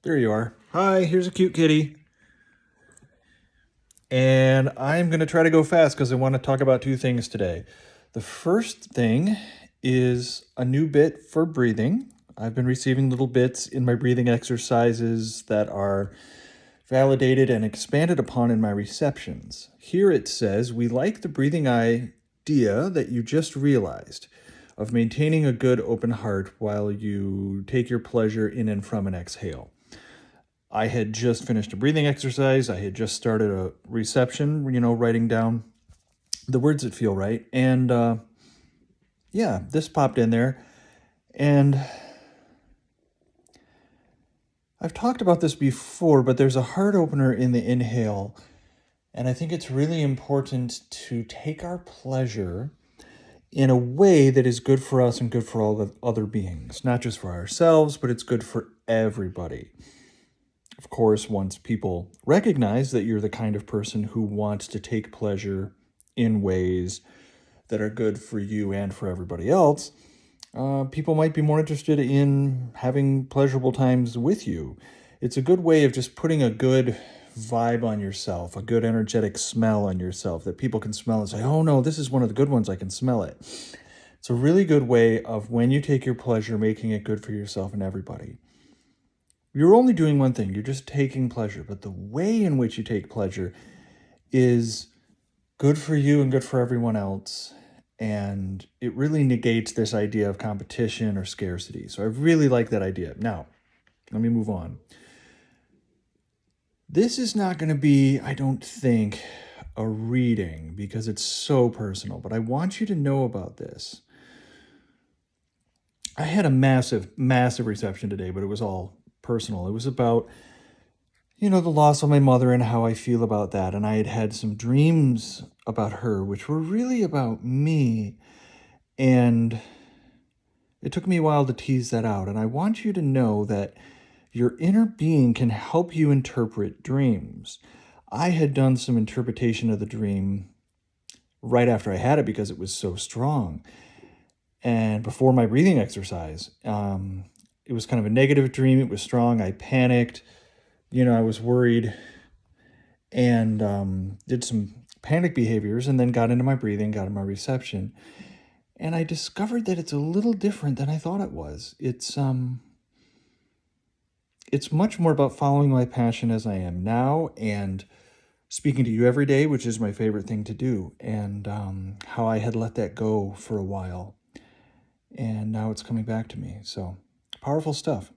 There you are. Hi, here's a cute kitty. And I'm going to try to go fast because I want to talk about two things today. The first thing is a new bit for breathing. I've been receiving little bits in my breathing exercises that are validated and expanded upon in my receptions. Here it says, we like the breathing idea that you just realized of maintaining a good open heart while you take your pleasure in and from an exhale. I had just finished a breathing exercise. I had just started a reception, writing down the words that feel right. And yeah, this popped in there. And I've talked about this before, but there's a heart opener in the inhale. And I think it's really important to take our pleasure in a way that is good for us and good for all the other beings, not just for ourselves, but it's good for everybody. Of course, once people recognize that you're the kind of person who wants to take pleasure in ways that are good for you and for everybody else, people might be more interested in having pleasurable times with you. It's a good way of just putting a good vibe on yourself, a good energetic smell on yourself that people can smell and say, oh no, this is one of the good ones, I can smell it. It's a really good way of, when you take your pleasure, making it good for yourself and everybody. You're only doing one thing, you're just taking pleasure, but the way in which you take pleasure is good for you and good for everyone else. And it really negates this idea of competition or scarcity. So I really like that idea. Now, let me move on. This is not going to be, I don't think, a reading because it's so personal, but I want you to know about this. I had a massive reception today, but it was all personal. It was about, the loss of my mother and how I feel about that. And I had had some dreams about her, which were really about me. And it took me a while to tease that out. And I want you to know that your inner being can help you interpret dreams. I had done some interpretation of the dream right after I had it because it was so strong. And before my breathing exercise, it was kind of a negative dream. It was strong. I panicked. I was worried and did some panic behaviors and then got into my breathing, got in my reception. And I discovered that it's a little different than I thought it was. It's much more about following my passion as I am now and speaking to you every day, which is my favorite thing to do, and how I had let that go for a while. And now it's coming back to me. So powerful stuff.